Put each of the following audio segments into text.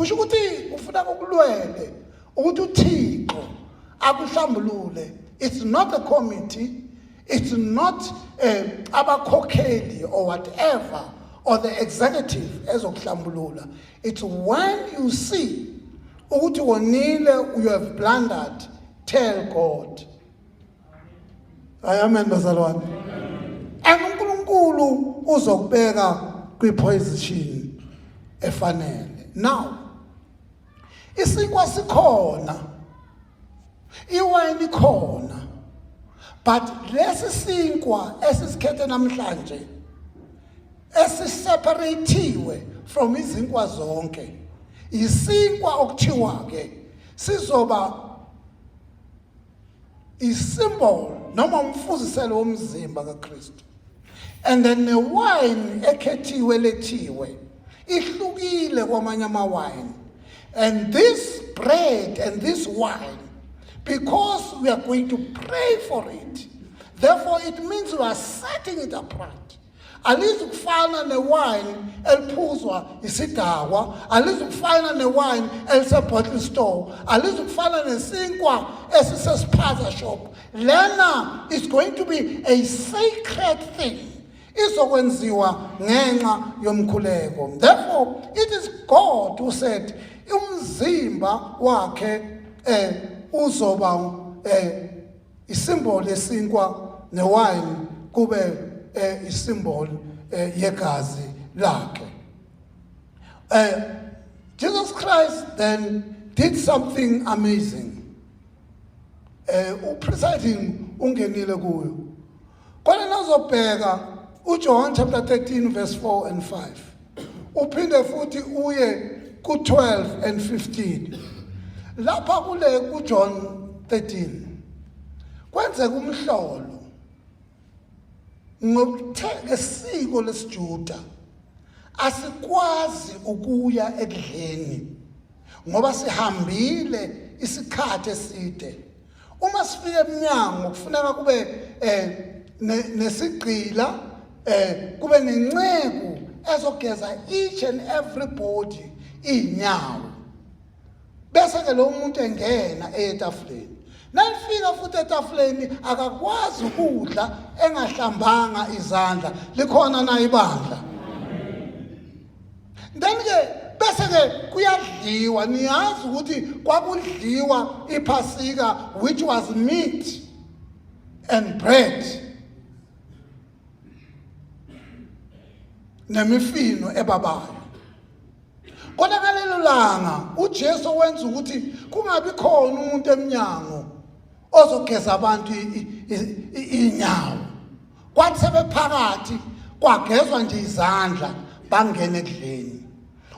kusho ukuthi ufuna ukulwele ukuthi uThixo akuhlambulule. It's not a committee, it's not abakhokheli or whatever, or the executive ezokuhlambulula. It's when you see ukuthi wonile, you have blundered, tell God. Amen bazalwane. And uNkulunkulu uzokubeka kwiposition efanele. Now, isinkwa sikhona, iwayini khona, but lesi sinkwa esisikhethe namhlanje esiseparatiwe from izinkwa zonke, isinkwa okuthiwa ke sizoba isymbol noma umfuziselo womzimba kaKristu. And then the wine ekhethiwe lethiwe ihlukile kwamanye amawine. And this bread and this wine, because we are going to pray for it, therefore it means we are setting it apart. Alizukufana newine eliphuzwa isidakwa, alizukufana newine elisebottle store, alizukufana nesinkwa esisespaza shop. Lena is going to be a sacred thing. Izokwenziwa ngenxa yomkhuleko. Therefore, it is God who said, umzimba wakhe uzoba isymbol yesinkwa newine kube isymbol yegazi lakhe. Jesus Christ then did something amazing. Presiding ungenile kuyo. Kona nazobheka uJohn chapter 13 verse 4 and 5. Uphinde futhi uye ku 12 and 15. Lapha kule kuJohn 13 kwenzeka umhlolo ngokuthengesiko lesiJuda asikwazi ukuya ekudleni ngoba sihambile isikhathi eside. Uma sifike eminyango kufuneka kube nesigqila kube nenceku ezogeza each and everybody inyawo. Bese ke lo muntu engena etafuleni. Nalifika futhi etafuleni akakwazi ukudla engahlambanga izandla. Likhona na ibandla. Then ke bese ke kuyadliwa. Niyazi ukuthi kwakudliwa iPhasika, which was meat and bread. Nemifino ebabayo. Kona ngalelo langa uJesu wenza ukuthi kungabi khona umuntu eminyango ozogeza abantu inyawo. Kwathi sebephakathi kwagezwa nje izandla bangena ekudleni.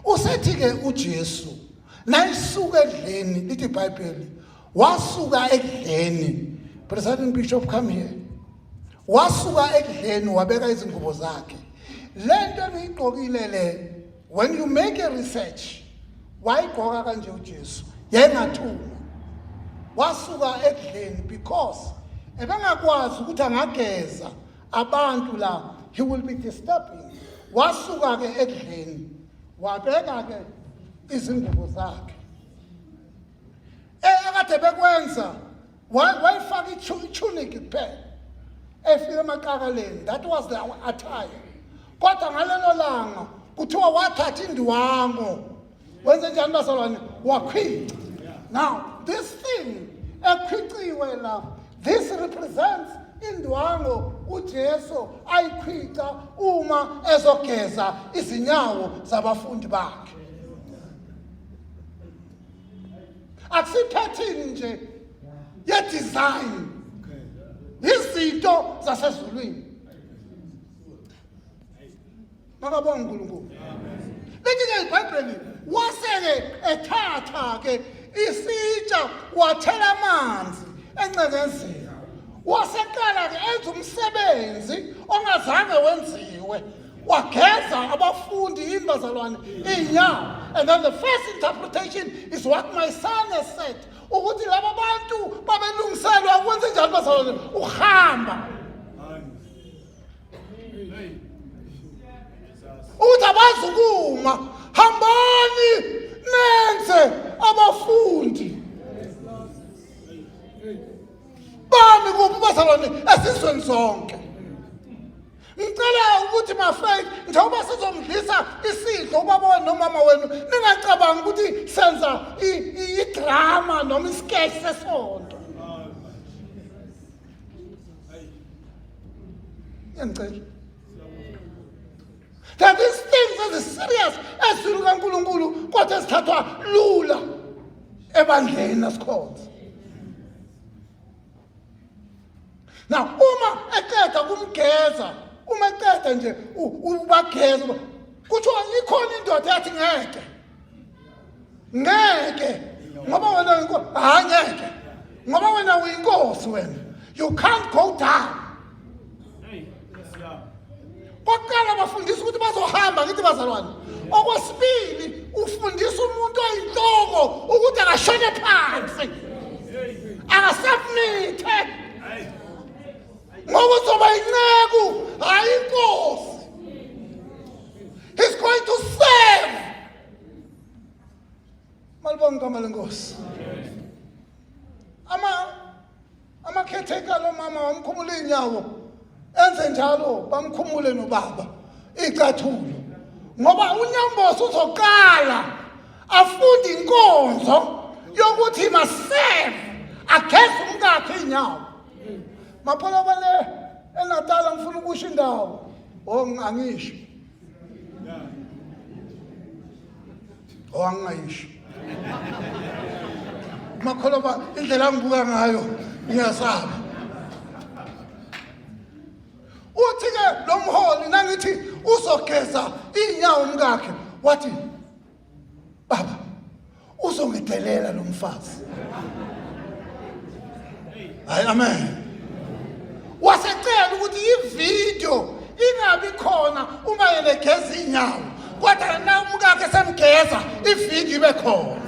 Usethi ke uJesu nayisuka ekudleni lithi iBhayibheli wasuka ekudleni. President Bishop, come here. Wasuka ekudleni wabeka izingubo zakhe. Lento engiyigqokile le, when you make a research, wayigqoka kanje uJesu yengathuma. Wasuka ekudleni because ebengakwazi ukuthi angageza abantu la, he will be disturbing. Wasuka ke ekudleni wabeka ke izingubo zakhe. Akade bekwenza wayifaka itunic kuphela efika emaqakaleni. That was the attire. Kodwa ngalelo langa kuthiwa wathatha indwango. Wenze njani bazalwane? Wakhwica. Now this thing ekhwiciwe la, this represents indwango uJesu ayikhwica uma ezogeza izinyawo zabafundi bakhe. Akusiphathini nje ye design izinto zasezulwini. Makabonga uNkulunkulu. Lithi ke iBhayibheli waseke ethatha ke isitsha wathela amanzi encekezeni. Waseqala ke enza umsebenzi ongazange wenziwe. Wageza abafundi imbazalwane inyawo. And then the first interpretation is what my son has said. Ukuthi laba bantu babelungiselwa ukwenza njani bazalwane? Uhamba. Uthi abazukuma hambani nenze abafundi bami kuphi bazalwane esizweni sonke. Ngicela ukuthi mafethu njengoba sizomdlisa isidlo ubaba wenu nomama wenu ningacabangi ukuthi senza idrama noma isketch sesonto. Ngicela that these things are serious ezulu kaNkulunkulu kodwa ezithathwa lula ebandleni nasikhonza. Now uma eqeda kumgeza uma eqeda nje ubageza kuthi ikhona indoda yathi ngeke ngoba wena uyinkosi ngeke ngoba wena uyinkosi wena you can't go down. Oqala bafundisa ukuthi bazohamba ngithi bazalwane. Okwesibili ufundisa umuntu oyinhloko ukuthi akashone phansi akasubmit ngoba uzoba inceku hayi inkosi. He's going to serve. Malibonga igama lenkosi. Ama caretaker lo mama wamkhumula inyawo enze njalo bamkhumule nobaba icathulo ngoba unyamboso uzoqala afunda inkonzo yokuthi maseve ageze umkakhe inyawo. Maphola bale eNatala ngifuna ukusho indawo angisho angayisho makholoba indlela ngibuka ngayo ngiyasaba. Uthi-ke lo mholi nangithi uzogeza inyawo umkakhe wathi baba uzongidelela lo mfazi. Hayi amen. Wasecela ukuthi ivideo ingabi khona uma yena egeza inyawo kodwa na umkakhe semgeza ivideo ibe khona.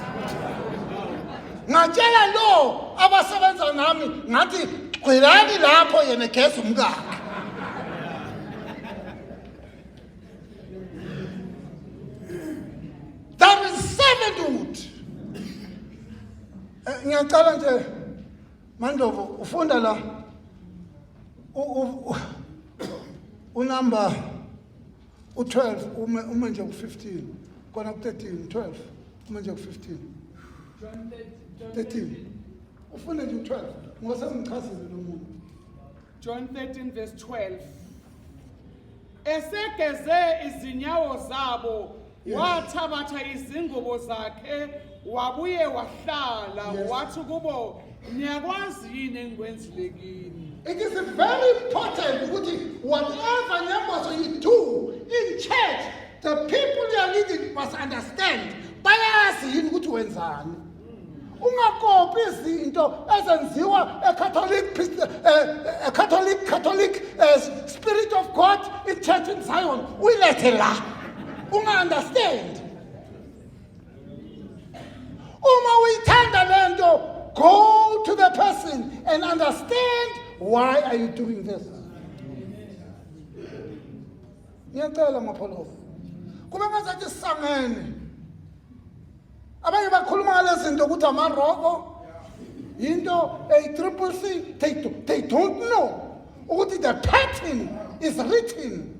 Ngatshela lo abasebenza nami ngathi gqilani lapho yena egeza umkakhe. That is servanthood. Ngiyacala nje Mandlovu ufunda la unumber u12 ume nje ku15 kona ku13 12 ume nje ku15 John 13 ufuna nje u12 ngose ngichazele lo muntu. John 13 verse 12. Esegeze izinyawo zabo wathabatha izingubo zakhe wabuye wahlala wathi kubo niyakwazi yini engikwenzile kini. It is very important ukuthi whatever numbers you do in church, the people you are leading must understand. Bayazi yini ukuthi wenzani. Ungakopi izinto ezenziwa Catholic Spirit of God in church in Zion. Uyilethe la. Unga-understand. Uma uyithanda lento, go to the person and understand why are you doing this. Ngiyacela mapholo. Kube ngazathi sisangene. Abanye bakhuluma ngale zinto ukuthi amaroko into a-CCC they don't know ukuthi the pattern is written.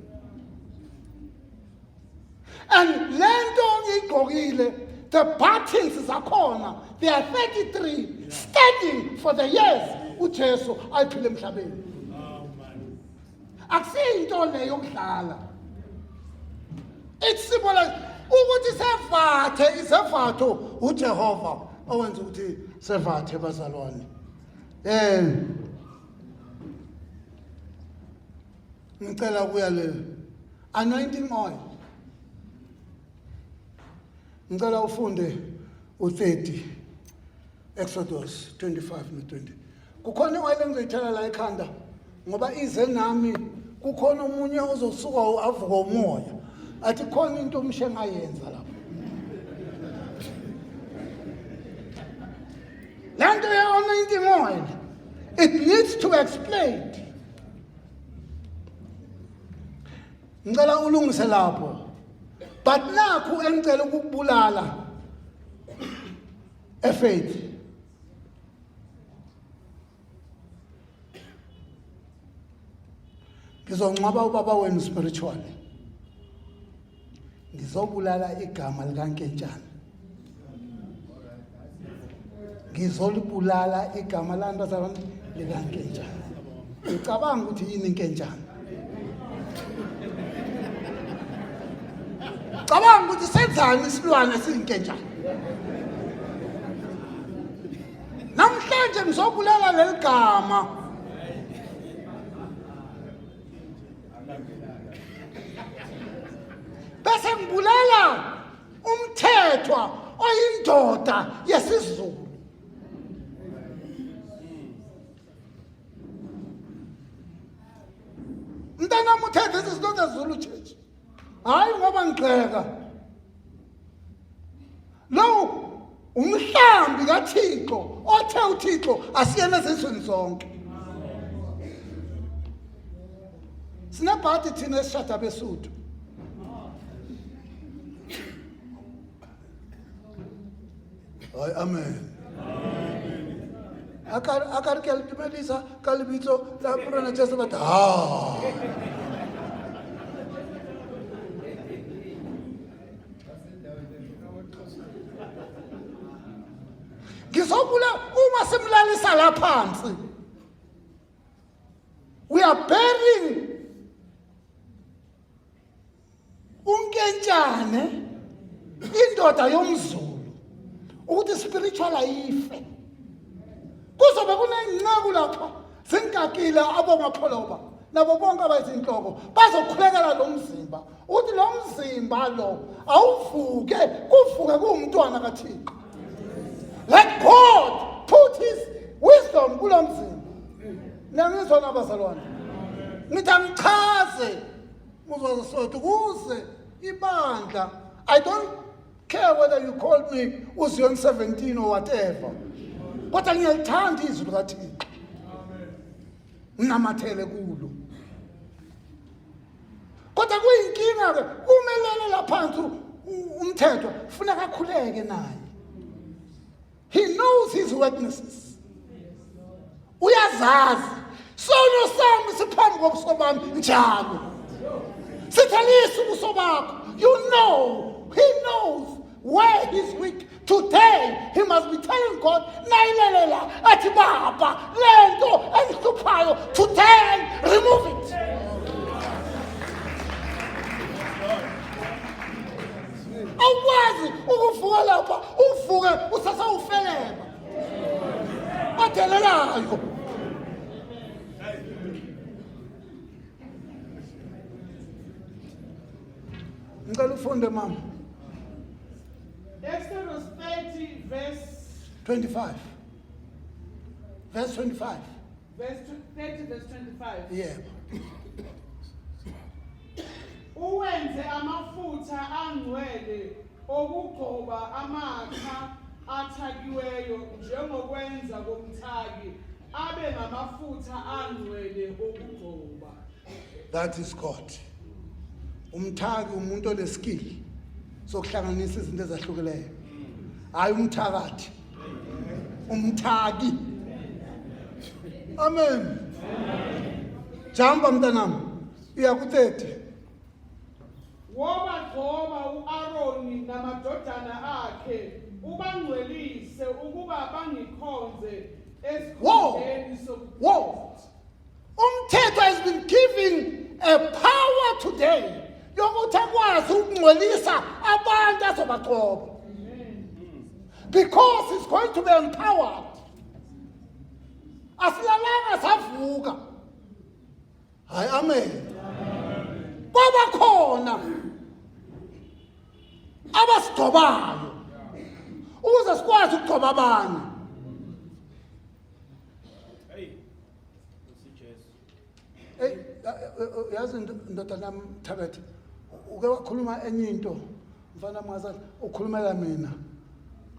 And lento ngigqokile the buttons zakhona they are 33 standing for the years uJesu ayiphile emhlabeni. Akusinto le yokudlala. It's symbolic ukuthi sevathe isevatho uJehova owenza ukuthi sevathe bazalwane. Ngicela ukuya le anointing oil. Ngicela ufunde u30 Exodus 25 no20. Kukhona oil engizoyithela la ekhanda ngoba ize nami kukhona umunye ozosuka avuka umoya. Athi khona into umshe ngayenza lapho. Lanto ya anointing oil. It needs to explain. Ngicela ulungise lapho. But nakho engicela ukubulala faith. Ngizongcwaba ubaba wenu spiritually. Ngizobulala igama likaNkentshane. Ngizolibulala igama lantazana likaNkentshane. Ngicabanga ukuthi yini iNkentshane? Cabanga ukuthi senzani isilwane siyiNkentshane? Namhlanje ngizobulala leli gama. Bese ngibulala umthethwa oyindoda yesiZulu. Mntana umthetho, this is not a Zulu church. Hayi ngoba ngigxeka. Lo umhlambi kaThixo othe uThixo asiyena ezizweni zonke. Sinebhadi thina esishada beSuthu. Hayi amen. Akar ke ultimately kalibitso la purana Jesu bat ha. Ngizobula uma simlalisa la phansi. We are burying uNkentshane indoda yomZulu. Ukuthi spiritual ayife. Kuzobe kunenqaku lapha singakile abongapholoba nabo bonke abayizinhloko bazokhulekela lo mzimba. Uthi lo mzimba lo awuvuke kuvuke kuumntwana kaThixo. Let God put his wisdom kulo mzimba. Nangizwa nabazalwane. Ngithi angichaze muzosothu kuze ibandla. I don't care whether you call me Uzion 17 or whatever. Kodwa ngiyalithanda izwi likaThixo. Nginamathele kulo. Kodwa kuyinkinga ke umelele laphansi umthetho ufuna kakhuleke naye. He knows his weaknesses. Uyazazi. Sono sami siphambi kobuso bami njalo. Sithalisa ubuso bakho. You know, he knows where he's weak. Today, he must be telling God, Nailelela, ati baba, lento, enhluphayo. Today, remove it. Awazi, ukuvuka lapha, uvuke, usasa ufeleba. Adelelayo. Ngicela ufunde mama. Exodus 30 verse 25. Verse 25. verse 30 verse 25. Yeah. Uwenze amafutha angcwele okugcoba amakha athakiweyo njengokwenza komthaki abe ngamafutha angcwele okugcoba. That is God. Umthaki umuntu oneskill sokuhlanganisa izinto ezahlukileyo. Hayi umthakathi. Umthaki. Amen. Jamba mntanami. Iya ku30. Wobagcoba uAaroni namadodana akhe ubangcwelise ukuba bangikhonze esikhundleni Whoa! Umthetho has been giving a power today. Yokuthi akwazi ukungcwelisa abantu azobagcoba. Because he's going to be empowered. Asilalanga savuka. Hayi amen. Baba khona abasigcobayo ukuze sikwazi ukugcoba abanye. Hey, yazi ndoda nami Thabethe, uke wakhuluma enye into mfana mngazana ukhulumela mina.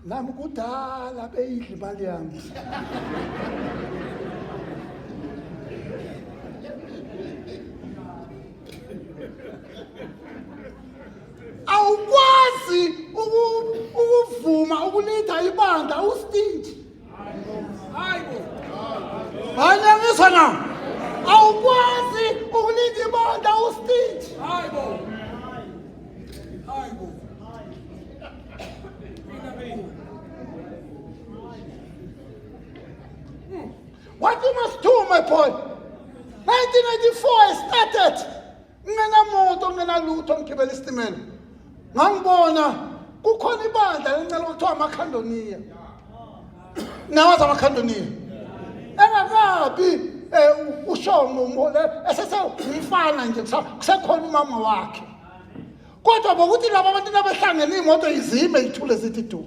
Nami kudala beyidla imali yami. Awukwazi uvuma ukulida ibandla ustinji. Hayi na. Awukwazi ukulida ibandla ustinji. What you must do, my boy? 1984 I started. Nginamoto nginalutho ngigibela isitimela. Ngangibona kukhona ibandla lencela ukuthiwa amakhandoniya. Nawazi amakhandoniya. Engakabi ushongo umole esesewumfana nje kusekhona umama wakhe. Kodwa bokuthi laba bantu nabehlangene imoto izime ithule zithi du.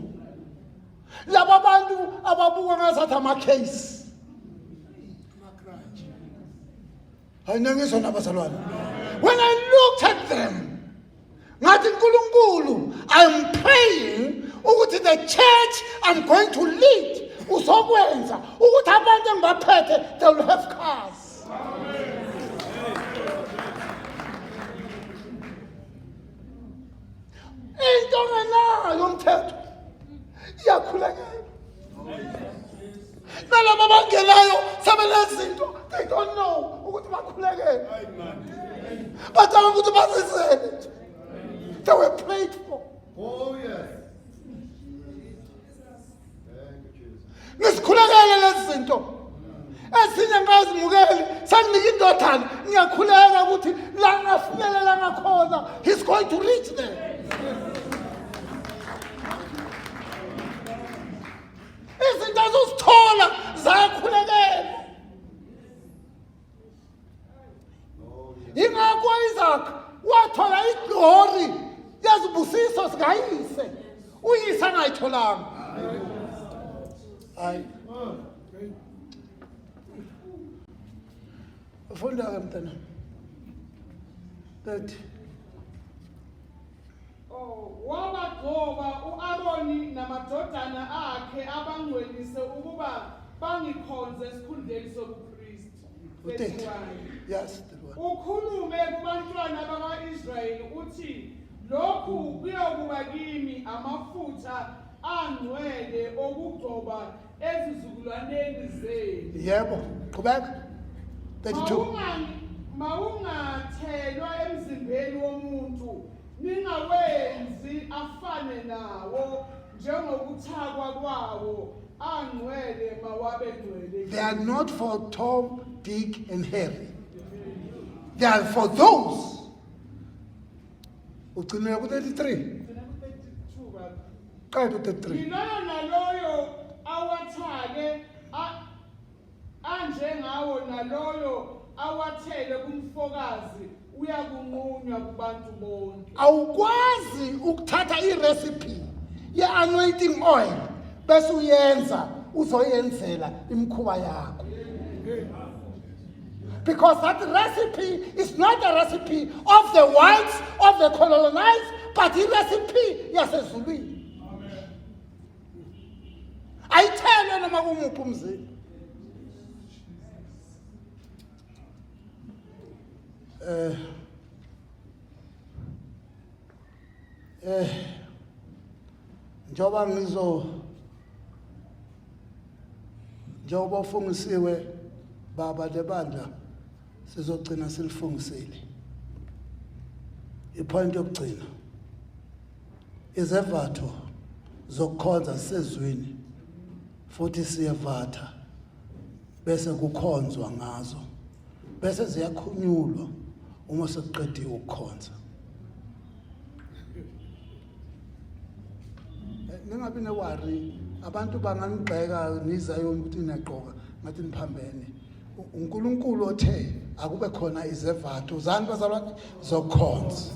Laba bantu ababuka ngazathi ama-case. When I looked at them, ngathi nkulunkulu, I'm praying ukuthi the church I'm going to lead uzokwenza ukuthi abantu engibaphethe they will have cars. Into ngenayo umthetho iyakhulekela. Nalabo abangenayo sebenezinto they don't know ukuthi bakhulekele. Batala ukuthi bazizele. They were prayed for. Oh yes. Ngisikhulekele lezi zinto. Ezinye ngazimukeli sanginika indodana ngiyakhuleka ukuthi la ngafinyelela ngakhona he's going to reach there. Izinto azozithola zayakhulekela. Ingakho Isaac wathola iglory yazibusiso sikayise. Uyise angayitholanga. Hayi. Funda ke mntana. That wabagcoba u-Aroni namadodana akhe abangcwelise ukuba bangikhonze esikhundleni sobupristi. yes, Ukhulume kubantwana bakwa-Israyeli uthi lokhu kuyokuba kimi amafutha angcwele okugcoba ezizukulwaneni zenu. yebo, qhubeka. 32. Mawungathelwa emzimbeni womuntu ningawenzi afane nawo njengokuthakwa kwawo angcwele mawabe ngcwele. They are not for Tom, Dick and Harry. They are for those. Ugcinile ku 33. Qala ku 33. Yiloyo naloyo awathale anjengawo naloyo awathele kumfokazi uyakunqunywa kubantu bonke. Awukwazi ukuthatha irecipe ye-anointing oil bese uyenza uzoyenzela imkhuba yakho. Because that recipe is not a recipe of the whites, of the colonized, but a recipe yasezulwini. Ayithelwe noma kumuphi umzini. Njoba ufungisiwe baba lebandla sizogcina silifungisile. Ipoint yokugcina izevatho zokukhonza sezweni futhi siyevatha bese kukhonzwa ngazo bese ziyakhunyulwa uma sekuqediwe ukukhonza. Ningabi newari abantu bangangibheka nizayona ukuthi niyaqoka ngathi niphambene. uNkulunkulu othe akube khona izevatho zani bazalwane zokukhonza.